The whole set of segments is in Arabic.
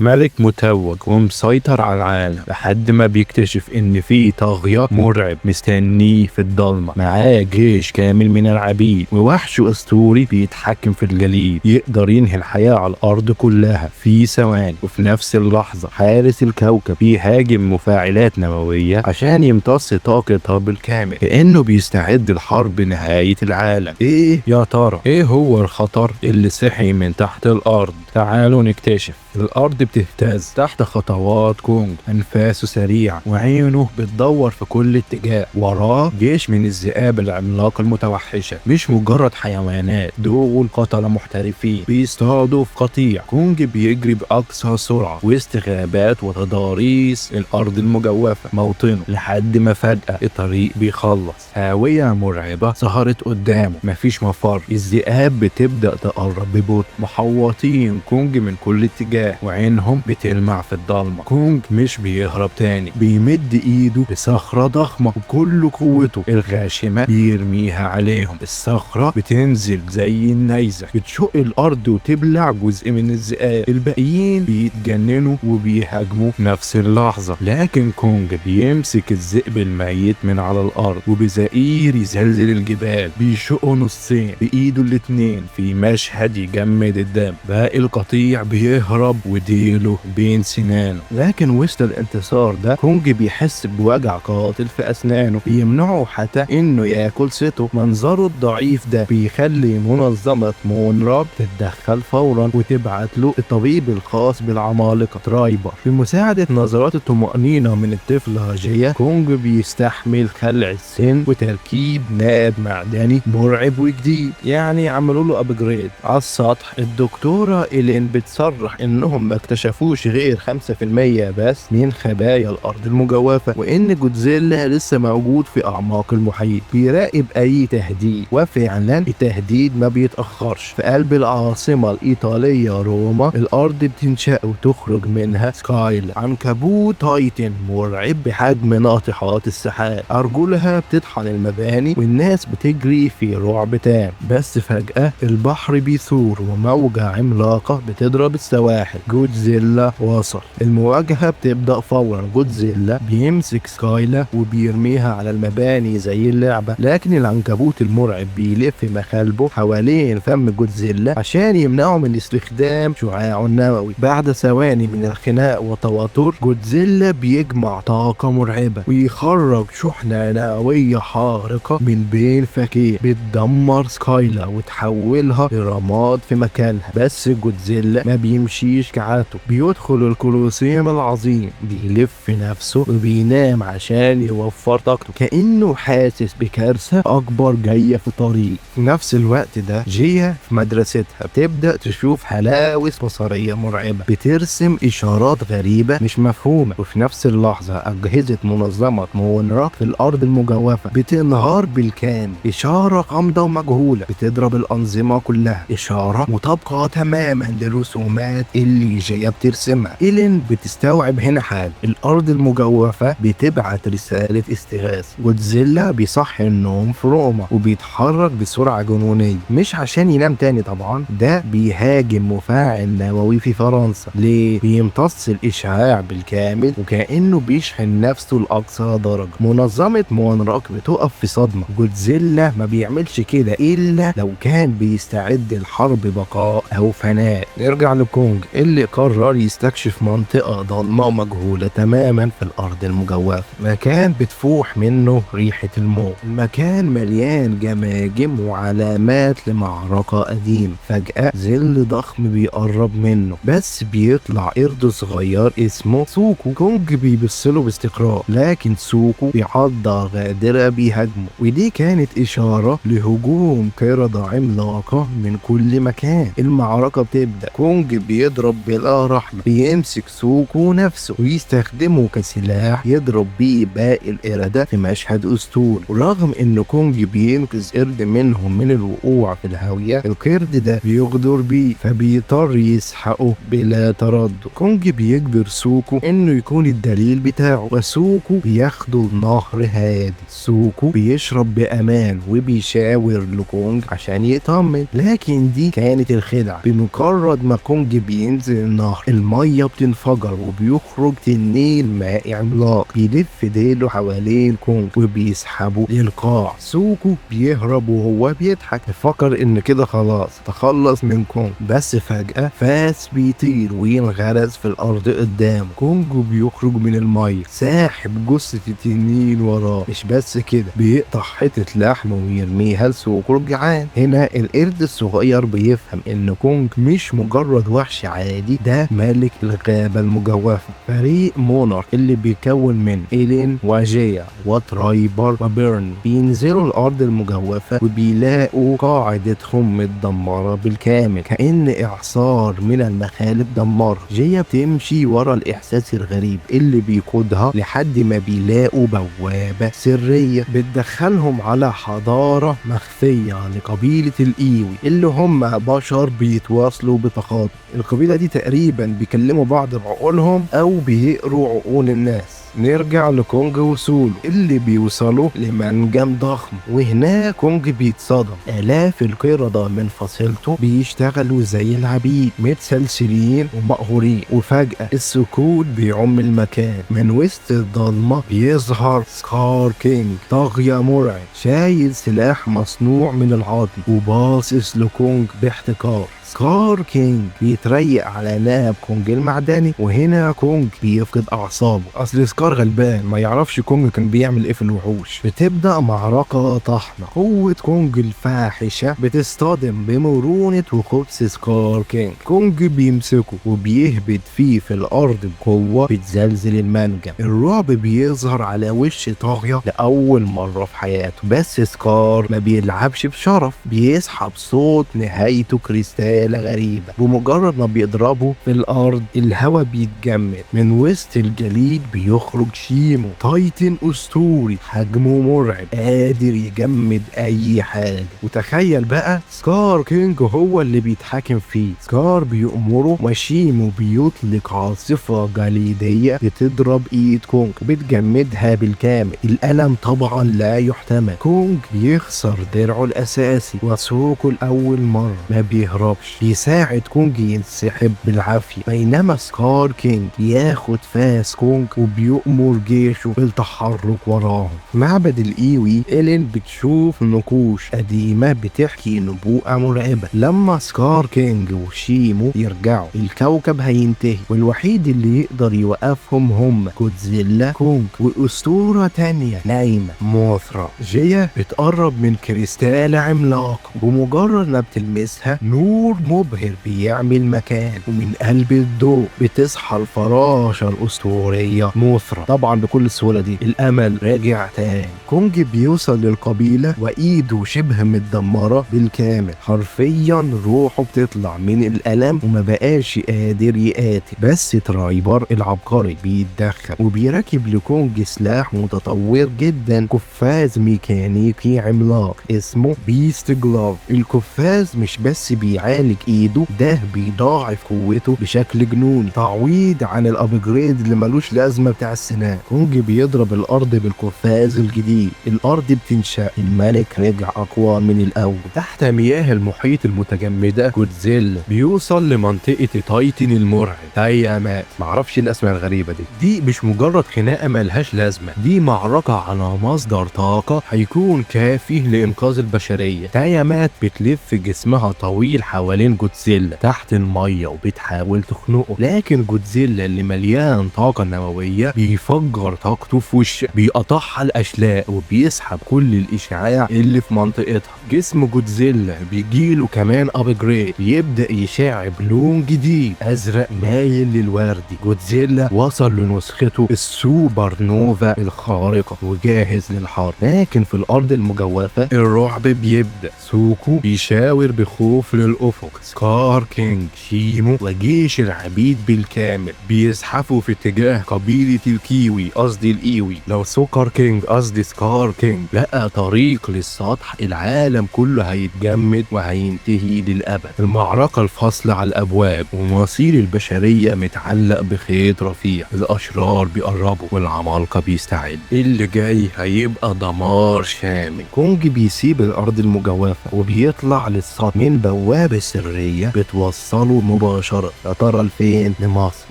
ملك متوج ومسيطر على العالم لحد ما بيكتشف ان في طاغية مرعب مستنيه في الضلمة. معاه جيش كامل من العبيد ووحش اسطوري بيتحكم في الجليد، يقدر ينهي الحياة على الارض كلها في ثواني. وفي نفس اللحظة حارس الكوكب بيهاجم مفاعلات نووية عشان يمتص طاقتها بالكامل، كأنه بيستعد لحرب نهاية العالم. ايه يا ترى ايه هو الخطر اللي صحي من تحت الارض؟ تعالوا نكتشف. الارض بتهتز تحت خطوات كونج، انفاسه سريع وعينه بتدور في كل اتجاه. وراه جيش من الذئاب العملاقه المتوحشه، مش مجرد حيوانات، دول قتله محترفين بيصطادوا في قطيع. كونج بيجري باقصى سرعه وسط غابات وتضاريس الارض المجوفه موطنه، لحد ما فجاه الطريق بيخلص. هاويه مرعبه ظهرت قدامه، مفيش مفر. الذئاب بتبدا تقرب ببطء، محوطين كونج من كل اتجاه وعينهم بتلمع في الضلمه. كونج مش بيهرب تاني، بيمد ايده لصخره ضخمه وبكل قوته الغاشمه بيرميها عليهم. الصخره بتنزل زي النيزك، بتشق الارض وتبلع جزء من الذئاب. الباقيين بيتجننوا وبيهاجموا في نفس اللحظه، لكن كونج بيمسك الذئب الميت من على الارض وبزئير يزلزل الجبال، بيشقه نصين بايده الاتنين في مشهد يجمد الدم. باقي القطيع بيهرب وديله بين سنانه، لكن وسط الانتصار ده كونج بيحس بوجع قاتل في اسنانه بيمنعه حتى انه ياكل سيتو. منظره الضعيف ده بيخلي منظمة مونراب تتدخل فورا وتبعت له الطبيب الخاص بالعمالقة ترايبر بمساعدة نظرات الطمأنينة من الطفلة جيا. كونج بيستحمل خلع السن وتركيب ناب معدني مرعب وجديد، يعني عملوا له ابجريد. على السطح الدكتورة إيلين بتصرح انهم ما اكتشفوش غير 5% بس من خبايا الارض المجوفة، وان جودزيلا لسه موجود في اعماق المحيط بيراقب اي تهديد. وفعلا التهديد ما بيتأخرش. في قلب العاصمة الايطالية روما الارض بتنشأ وتخرج منها سكايل، عنكبوت تايتن مرعب بحجم ناطحات السحاب. ارجلها بتطحن المباني والناس بتجري في رعب تام. بس فجأة البحر بيثور وموجة عملاقة بتضرب السواحل. جودزيلا وصل. المواجهة بتبدأ فورا. جودزيلا بيمسك سكايلا وبيرميها على المباني زي اللعبة، لكن العنكبوت المرعب بيلف مخالبه حوالين فم جودزيلا عشان يمنعه من استخدام شعاعه النووي. بعد ثواني من الخناق وتوتر جودزيلا بيجمع طاقة مرعبة ويخرج شحنة نووية حارقة من بين فكيه بتدمر سكايلا وتحولها لرماد في مكانها. بس جودزيلا ما بيمشيش كعادته، بيدخل الكولوسيوم العظيم، بيلف نفسه وبينام عشان يوفر طاقته، كأنه حاسس بكارثة أكبر جاية في طريق. في نفس الوقت ده جيا في مدرستها بتبدأ تشوف هلاوس بصرية مرعبة بترسم إشارات غريبة مش مفهومة. وفي نفس اللحظة أجهزة منظمة مونرا في الأرض المجوفة بتنهار بالكامل. إشارة غامضة ومجهولة بتضرب الأنظمة كلها، إشارة مطابقة تماما للرسومات اللي جاية بترسمها. إيلين بتستوعب هنا حال الأرض المجوفة بتبعت رسالة استغاثة. جودزيلا بيصحي النوم في روما وبيتحرك بسرعة جنونية، مش عشان ينام تاني طبعا، ده بيهاجم مفاعل نووي في فرنسا. ليه؟ بيمتص الإشعاع بالكامل وكأنه بيشحن نفسه لأقصى درجة. منظمة مونراك بتقف في صدمة. جودزيلا ما بيعملش كده إلا لو كان بيستعد الحرب بقاء أو فناء. نرجع لكونج اللي قرر يستكشف منطقة ضلمة مجهولة تماما في الأرض المجوفة، مكان بتفوح منه ريحة الموت. المكان مليان جماجم وعلامات لمعركة قديمة. فجأة ظل ضخم بيقرب منه، بس بيطلع قرد صغير اسمه سوكو. كونج بيبصله باستغراب، لكن سوكو بعضة غادرة بيهاجمه، ودي كانت إشارة لهجوم قردة عملاقة من كل مكان. المعركة بتبدأ. كونج بيضرب بلا رحمة، بيمسك سوكو نفسه ويستخدمه كسلاح يضرب بيه باقي القردة في مشهد أسطوري. ورغم إن كونج بينقذ قرد منهم من الوقوع في الهاوية، القرد ده بيغدر بيه فبيضطر يسحقه بلا تردد. كونج بيجبر سوكو إنه يكون الدليل بتاعه، وسوكو بياخده لنهر هادي. سوكو بيشرب بأمان وبيشاور لكونج عشان يطمن، لكن دي كانت الخدعة. بمجرد ما كونج بينزل بينزل النهر، المية بتنفجر وبيخرج تنين مائي عملاق بيلف ديله حوالين كونج وبيسحبه للقاع. سوكو بيهرب وهو بيضحك، فكر ان كده خلاص تخلص من كونج، بس فجأة فاس بيطير وينغرز في الارض قدامه. كونج بيخرج من المية ساحب جثة التنين وراه، مش بس كده بيقطع حتة لحم ويرميها لسوكو الجعان. هنا القرد الصغير بيفهم ان كونج مش مجرد وحش عادي، ده ملك الغابة المجوفة. فريق مونارك اللي بيكون من إيلين وجيا وترايبر وبيرن بينزلوا الأرض المجوفة وبيلاقوا قاعدتهم متدمرة بالكامل، كأن إعصار من المخالب دمرها. جيا بتمشي ورا الإحساس الغريب اللي بيقودها لحد ما بيلاقوا بوابة سرية بتدخلهم على حضارة مخفية لقبيلة الإيوي، اللي هم بشر بيتواصلوا بتخاطب. القبيلة دي تقريبا بيكلموا بعض بعقولهم أو بيقروا عقول الناس. نرجع لكونج وسولو اللي بيوصلوا لمنجم ضخم، وهنا كونج بيتصدم. آلاف القردة من فصيلته بيشتغلوا زي العبيد متسلسلين ومقهورين، وفجأة السكوت بيعم المكان. من وسط الضلمة بيظهر سكار كينج، طاغية مرعب شايل سلاح مصنوع من العظم وباصص لكونج باحتقار. سكار كينج بيتريق على ناب كونج المعدني، وهنا كونج بيفقد اعصابه. اصل سكار غلبان ما يعرفش كونج كان بيعمل ايه في الوحوش. بتبدا معركه طحنه، قوه كونج الفاحشه بتصطدم بمرونه وخبث سكار كينج. كونج بيمسكه وبيهبط فيه في الارض بقوه بتزلزل المنجم. الرعب بيظهر على وش طاغيه لاول مره في حياته، بس سكار ما بيلعبش بشرف، بيسحب صوت نهايته كريستال غريبة. بمجرد ما بيضربه في الأرض الهواء بيتجمد. من وسط الجليد بيخرج شيمو، تايتن أسطوري حجمه مرعب قادر يجمد أي حاجة. وتخيل بقى سكار كينج هو اللي بيتحكم فيه. سكار بيأمره وشيمو بيطلق عاصفة جليدية بتضرب إيد كونج وبتجمدها بالكامل. الألم طبعا لا يحتمل. كونج بيخسر درعه الأساسي، وسوكو لأول مرة ما بيهربش، بيساعد كونج ينسحب بالعافية، بينما سكار كينج ياخد فاس كونج وبيؤمر جيشه بالتحرك وراهم. معبد الإيوي إيلين بتشوف نقوش قديمة بتحكي نبوءة مرعبة. لما سكار كينج وشيمو يرجعوا الكوكب هينتهي، والوحيد اللي يقدر يوقفهم هم جودزيلا كونج وأسطورة تانية نايمة موثرا. جيا بتقرب من كريستال عملاق، بمجرد ما بتلمسها نور مبهر بيعمل مكان، ومن قلب الضوء بتصحى الفراشة الأسطورية موثرا. طبعا بكل السهولة دي الأمل راجع تاني. كونج بيوصل للقبيلة وإيده شبه متدمرة بالكامل، حرفيا روحه بتطلع من الألم وما بقاش قادر يقاتل. بس ترايبر العبقري بيتدخل وبيركب لكونج سلاح متطور جدا، قفاز ميكانيكي عملاق اسمه بيست جلاف. القفاز مش بس بيعالج ايده، ده بيضاعف قوته بشكل جنوني، تعويض عن الابجريد اللي ملوش لازمه بتاع السنان. كونج بيضرب الارض بالقفاز الجديد، الارض بتنشق، الملك رجع اقوى من الاول. تحت مياه المحيط المتجمده جودزيلا بيوصل لمنطقه تايتن المرعب تايامات. معرفش الاسماء الغريبه دي مش مجرد خناقه ملهاش لازمه، دي معركه على مصدر طاقه هيكون كافي لانقاذ البشريه. تايامات بتلف جسمها طويل حوالين جودزيلا تحت الميه وبتحاول تخنقه، لكن جودزيلا اللي مليان طاقه نوويه بيفجر طاقته في وشه، بيقطعها الاشلاء وبيسحب كل الاشعاع اللي في منطقتها. جسم جودزيلا بيجيله كمان ابجريد، بيبدا يشع بلون جديد ازرق مايل للوردي. جودزيلا وصل لنسخته السوبر نوفا الخارقه وجاهز للحرب، لكن في الارض المجوفه الرعب بيبدا. سوكو بيشاور بخوف للأفق، سكار كينج، شيمو وجيش العبيد بالكامل بيزحفوا في اتجاه قبيلة الكيوي، قصدي الإيوي. لو سكر كينج قصدي سكار كينج لقى طريق للسطح، العالم كله هيتجمد وهينتهي للأبد. المعركة الفاصلة على الأبواب، ومصير البشرية متعلق بخيط رفيع. الأشرار بيقربوا والعمالقة بيستعد، اللي جاي هيبقى دمار شامل. كونج بيسيب الأرض المجوفة وبيطلع للسطح من بوابة سرية بتوصله مباشرة. يا ترى لفين؟ لمصر،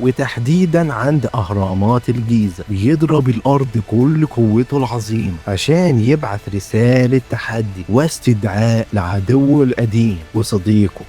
وتحديدا عند أهرامات الجيزة. بيضرب الأرض كل قوته العظيمة عشان يبعث رسالة تحدي واستدعاء لعدوه القديم وصديقه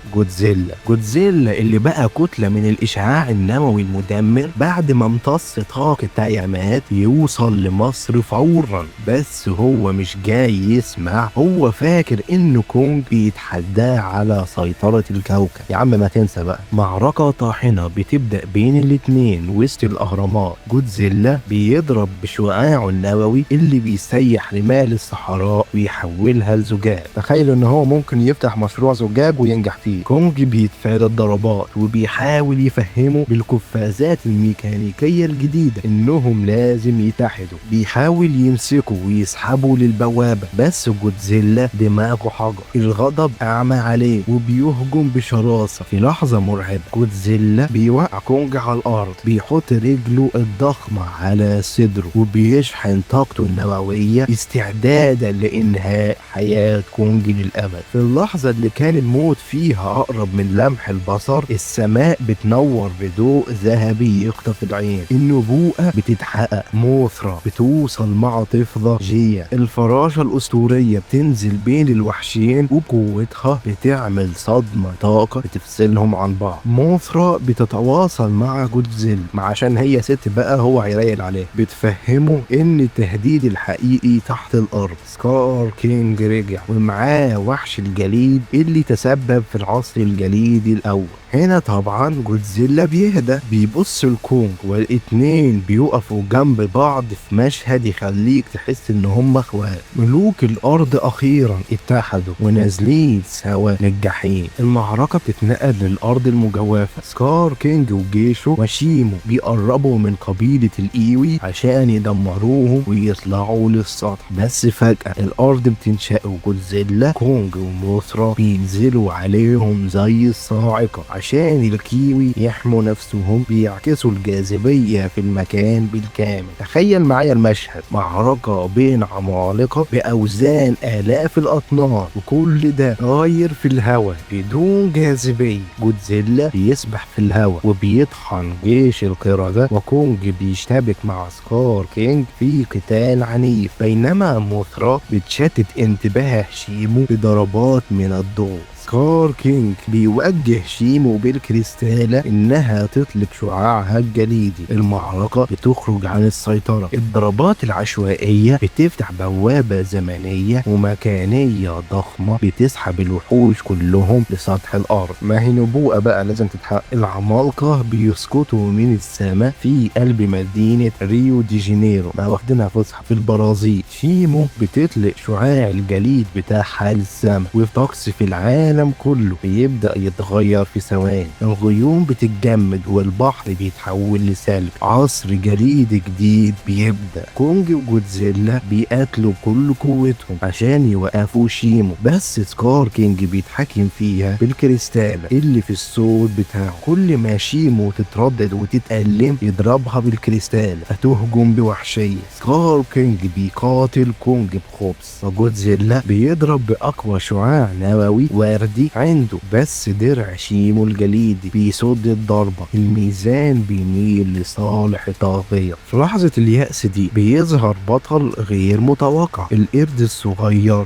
جودزيلا اللي بقى كتلة من الإشعاع النووي المدمر بعد ما امتص طاقة تيامات يوصل لمصر فورا. بس هو مش جاي يسمع، هو فاكر إنه كونج بيتحداه على سيطرة الكوكب. يا عم ما تنسى بقى، معركة طاحنة بتبدأ بين الاتنين وسط الأهرامات. جودزيلا بيضرب بشعاعه النووي اللي بيسيح رمال الصحراء ويحولها لزجاج. تخيل ان هو ممكن يفتح مشروع زجاج وينجح فيه. كونج بيتفادى الضربات وبيحاول يفهمه بالقفازات الميكانيكية الجديدة انهم لازم يتحدوا. بيحاول يمسكه ويسحبه للبوابة، بس جودزيلا دماغه حجر. الغضب اعمى عليه وبيهجم بشراسة. في لحظة مرعبة جودزيلا بيوقع كونج على الارض، بيحط رجله الضخمة على صدره وبيشحن طاقته النووية استعدادا لإنهاء حياة كونج للأبد. في اللحظة اللي كان الموت فيها أقرب من لمح البصر، السماء بتنور بضوء ذهبي يخطف العين. النبوءة بتتحقق، موثرا بتوصل مع طفلة جيا الفراشة الأسطورية، بتنزل بين الوحشين وبقوتها بتعمل صدمة طاقة بتفصلهم عن بعض. موثرا بتتواصل مع جودزيلا عشان هي ست بقى هو هيريل عليه، بتفهمه ان التهديد الحقيقي تحت الارض. سكار كينج رجع ومعاه وحش الجليد اللي تسبب في العصر الجليدي الاول. هنا طبعا جودزيلا بيهدى، بيبص لكونج والاتنين بيقفوا جنب بعض في مشهد يخليك تحس ان هم اخوات. ملوك الارض اخيرا اتحدوا ونازلين سوا للجحيم. المعركة بتتنقل للارض المجوفة. سكار كينج وجيشه وشيمو بيقربوا من قبيلة الايوي عشان يدمروهم ويطلعوا للسطح. بس فجأة الارض بتنشق وجودزيلا كونج وموثرا بينزلوا عليهم زي الصاعقة عشان الكيوي يحموا نفسهم. بيعكسوا الجاذبية في المكان بالكامل. تخيل معايا المشهد، معركة بين عمالقة بأوزان آلاف الأطنان وكل ده طاير في الهواء بدون جاذبية. جودزيلا بيسبح في الهواء وبيطحن جيش القردة، وكونج بيشتبك مع سكار كينج في قتال عنيف، بينما موثرا بتشتت انتباه شيمو بضربات من الضوء. سكار كينج بيوجه شيمو بالكريستالة انها تطلق شعاعها الجليدي. المعركة بتخرج عن السيطرة. الضربات العشوائية بتفتح بوابة زمنية ومكانية ضخمة بتسحب الوحوش كلهم لسطح الارض. ما هي نبوءة بقى لازم تتحقق. العمالقة بيسقطوا من السماء في قلب مدينة ريو دي جانيرو، ما واخدينها فسحة في البرازيل. شيمو بتطلق شعاع الجليد بتاعها للسماء، والطقس في العالم كله بيبدأ يتغير في ثواني. الغيوم بتتجمد والبحر بيتحول لثلج. عصر جليد جديد بيبدأ. كونج وجودزيلا بيقاتلوا بكل قوتهم عشان يوقفوا شيمو، بس سكار كينج بيتحكم فيها بالكريستال اللي في الصوت بتاعه. كل ما شيمو تتردد وتتألم يضربها بالكريستال هتهجم بوحشية. سكار كينج بيقاتل كونج بخبث، وجودزيلا بيضرب بأقوى شعاع نووي وردي عنده، بس درع شيمو الجليدي بيصد الضربة. الميزان بيميل لصالح الطاغية. في لحظة اليأس دي بيظهر بطل غير متوقع، القرد الصغير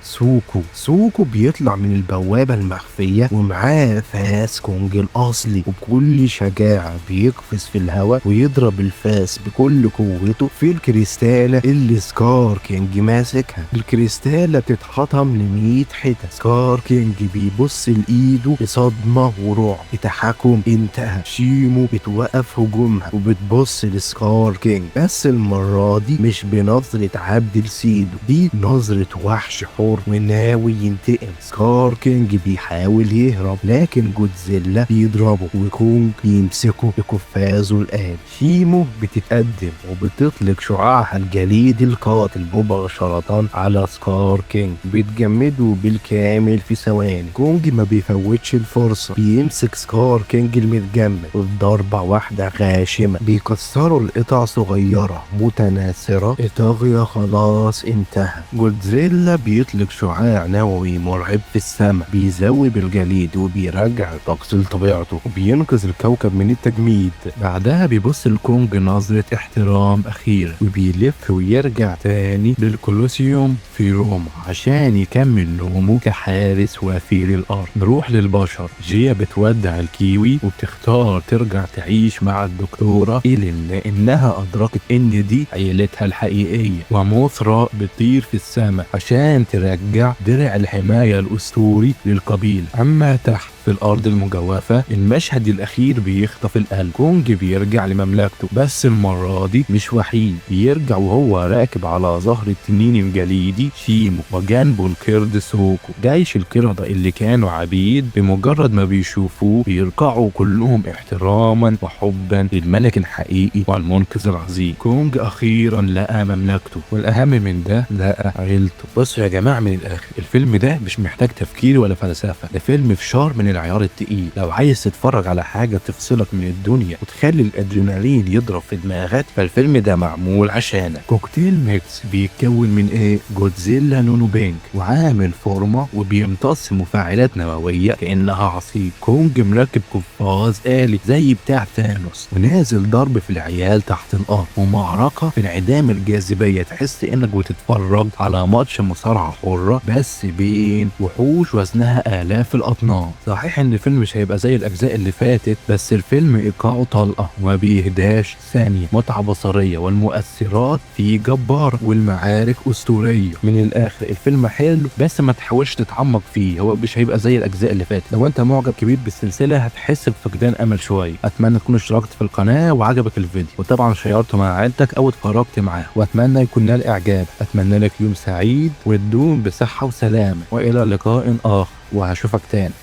سوكو بيطلع من البوابة المخفية ومعاه فاس كونج الأصلي، وبكل شجاعة بيقفز في الهواء ويضرب الفاس بكل قوته في الكريستالة اللي سكار كينج ماسكها. الكريستالة بتتحطم ل100 حتة. سكار كينج بيبص لإيده بصدمة ورعب. التحكم انتهى. شيمو بتوقف هجومها وبتبص لسكار كينج، بس المرة دي مش بنظرة عبد لسيده، دي نظرة وحش حر وناوي ينتقم. سكار كينج بيحاول يهرب لكن جودزيلا بيضربه وكونج بيمسكه بقفازه الآن. شيمو بتتقدم وبتطلق شعاعها الجليدي القاتل مباشرة على سكار كينج، بتجمده بالكامل في ثواني. كونج كونج ما بيفوتش الفرصة، بيمسك سكار كينج المتجمد وبضربة واحدة غاشمة بيكسروا لقطع صغيرة متناثرة. إيطاليا خلاص انتهى. جودزيلا بيطلق شعاع نووي مرعب في السماء بيذوب الجليد وبيرجع الطقس لطبيعته وبينقذ الكوكب من التجميد. بعدها بيبص الكونج نظرة احترام أخيرة وبيلف ويرجع تاني للكولوسيوم في روما عشان يكمل نومه كحارس وفي للأرض. نروح للبشر. جيا بتودع الكيوي وبتختار ترجع تعيش مع الدكتورة إيلين لأنها أدركت إن دي عيلتها الحقيقية. وموثرا بتطير في السماء عشان ترجع درع الحماية الأسطوري للقبيلة. أما تحت في الأرض المجوفة المشهد الأخير بيخطف القلب. كونج بيرجع لمملكته بس المرة دي مش وحيد، بيرجع وهو راكب على ظهر التنين الجليدي شيمو وجنبه القرد سوكو. جيش القردة اللي كانوا عبيد بمجرد ما بيشوفوه بيركعوا كلهم احتراما وحبا للملك الحقيقي والمنقذ العظيم. كونج أخيرا لقى مملكته والأهم من ده لقى عيلته. بصوا يا جماعة من الآخر، الفيلم ده مش محتاج تفكير ولا فلسفة، ده فيلم فشار من العيار التقيل. لو عايز تتفرج على حاجة تفصلك من الدنيا وتخلي الادرينالين يضرب في دماغك فالفيلم ده معمول عشانك. كوكتيل ميكس بيتكون من ايه؟ جودزيلا نونو بينك وعامل فورمة وبيمتص مفاعلات نووية كأنها عصير. كونج مركب قفاز آلي زي بتاع ثانوس ونازل ضرب في العيال تحت الأرض ومعركة في انعدام الجاذبية، تحس انك بتتفرج على ماتش مصارعة حرة بس بين وحوش وزنها آلاف الأطنان. صحيح ان الفيلم مش هيبقى زي الاجزاء اللي فاتت بس الفيلم ايقاعه طلقه وما بيهداش ثانيه، متعه بصريه والمؤثرات فيه جباره والمعارك اسطوريه. من الاخر الفيلم حلو بس ما تحاولش تتعمق فيه، هو مش هيبقى زي الاجزاء اللي فاتت. لو انت معجب كبير بالسلسله هتحس بفقدان امل شويه. اتمنى تكون اشتركت في القناه وعجبك الفيديو وطبعا شيرته مع عيلتك او اتفرجت معاه، واتمنى يكون نال اعجاب. اتمنى لك يوم سعيد وتدوم بصحه وسلامه والى لقاء اخر وهشوفك تاني.